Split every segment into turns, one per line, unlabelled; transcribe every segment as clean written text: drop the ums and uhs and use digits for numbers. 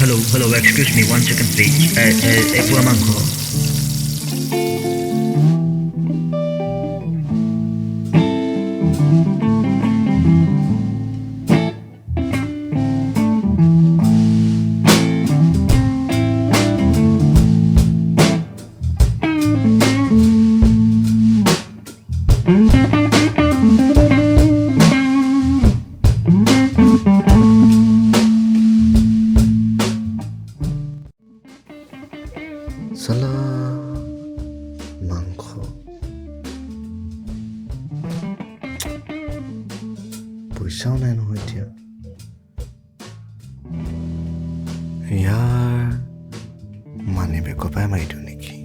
Hello, excuse me, 1 second please. Pura mangko.
Sala mangko. পইচাও নাই নহয় এতিয়া ইয়াৰ মানি বেকৰ পৰাই মাৰি দিওঁ নেকি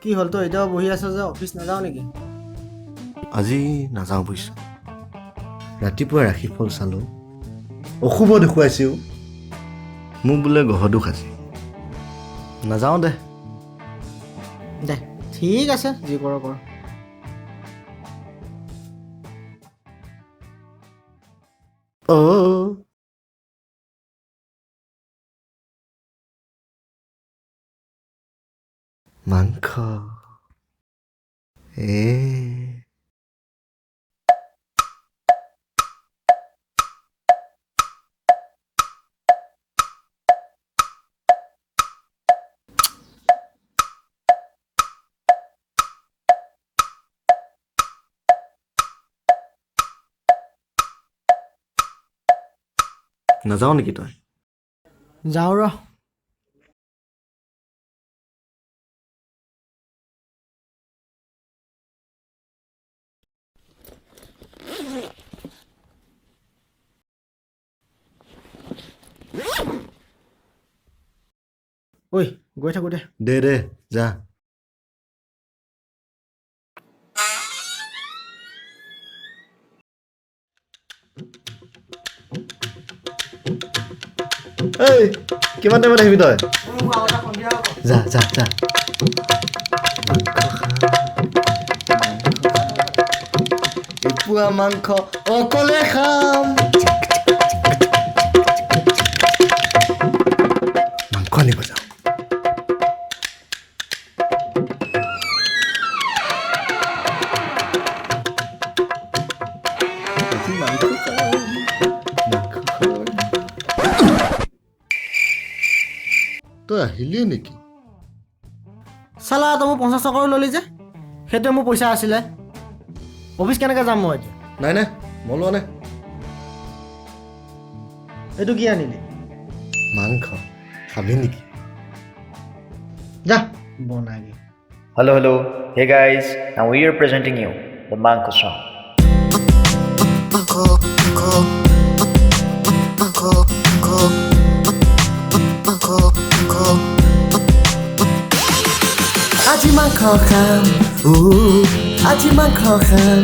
কি হল তো এটাও বহি আছ যে অফিস নাযাও নেকি
আজি নাযাওঁ বুজিছ ৰাতিপুৱা ৰাশিফল চালো অশুভ দেখুৱাইছেও মোক বোলে গ্ৰহ দুখ আছে নাযাওঁ দে
দে ঠিক আছে যি কৰ কৰ
মাংস নাযাওঁ নেকি তই
যাওঁ ৰ ঐ গৈ থাকো দে
দে যা এই কিমান টাইমত আহিবি তই যা এপুৱা মাংস অকলে খাম মাংস আনিব যাওঁ তই আহিলি নেকি
চালা তই মোক 50 টকা ল'লি যে সেইটোৱে মোৰ পইচা আছিলে অফিচ কেনেকৈ যাম মই এতিয়া
নাই মই লোৱা নাই
এইটো কি আনিলি
মাংস খাবি নেকি
যা বনাগে
Hello. Hey guys, now we are presenting you the Manko song.
আজি মাংস খাম আজি মাংস খাম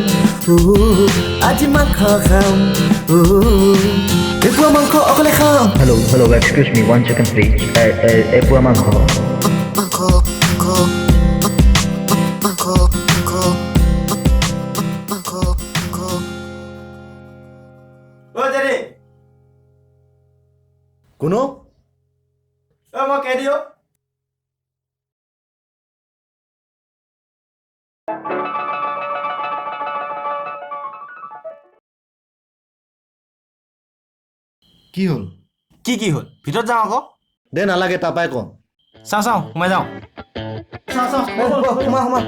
আজি মাংস খাম এপুৱা মাংস অকলে খাম
Hello, excuse me, 1 second please. Pura mangko.
ঐ দেৰি
কোনো
মই কে দিও
কি হ'ল
কি হ'ল ভিতৰত যাওঁ আকৌ
দে নালাগে তাৰপৰাই কওঁ
চাওঁ সোমাই যাওঁ চাওঁ সোমা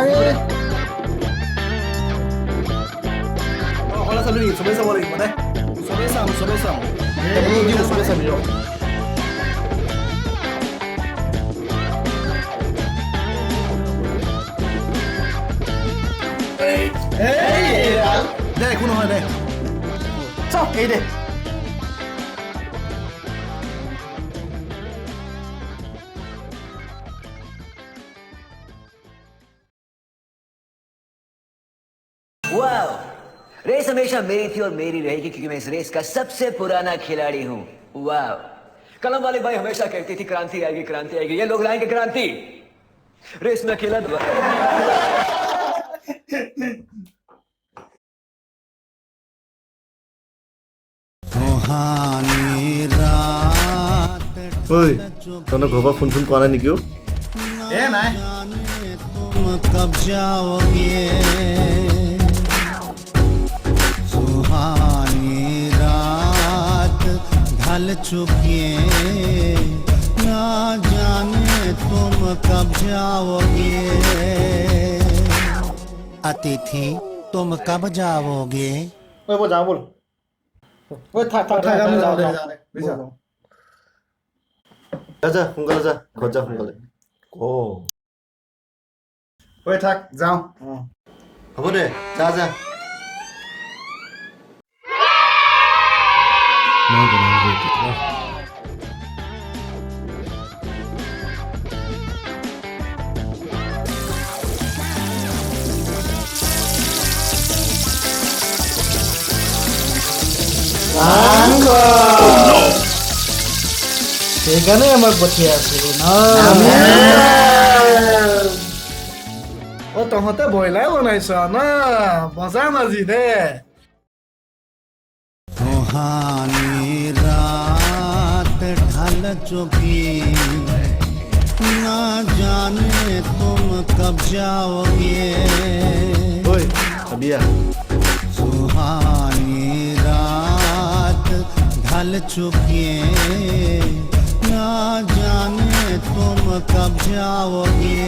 আৰে
অকলে চাবি নেকি চবেই চাব লাগিব দে চবেই চাম চবেই চাবি ৰ দে একো নহয় দে চাওক এই দে
वाह रेस हमेशा मेरी थी और मेरी रहेगी क्योंकि मैं इस रेस का सबसे पुराना खिलाड़ी हूं वाह कलम वाले भाई हमेशा कहती थी क्रांति आएगी ये लोग लाएंगे क्रांति रेस में अकेला
ঐ তহঁতৰ ঘৰৰ পৰা ফোন চোন কৰা নাই নেকি অ'
এ নাই
कब जाओगे सुहानी रात ढल चुकी ना जाने तुम कब जाओगे अतिथि तुम कब जाओगे
ঐ ব'ল যাওঁ ব'ল
ঐ থাক আমি যাওঁ দে
যা সোনকালে যা ঘৰত যা সোনকালে
ঐ থাক যাওঁ
হ'ব দে যা
সেইকাৰণে আমাক পঠিয়াই আছিলি ন অ তহঁতে ব্ৰইলাৰ বনাইছ ন বজাম আজি দে
सुहानी रात ढल चुकी ना जाने तुम कब जाओगे
ঐ চাবি
सुहानी रात ढल चुकी ना जाने तुम कब जाओगे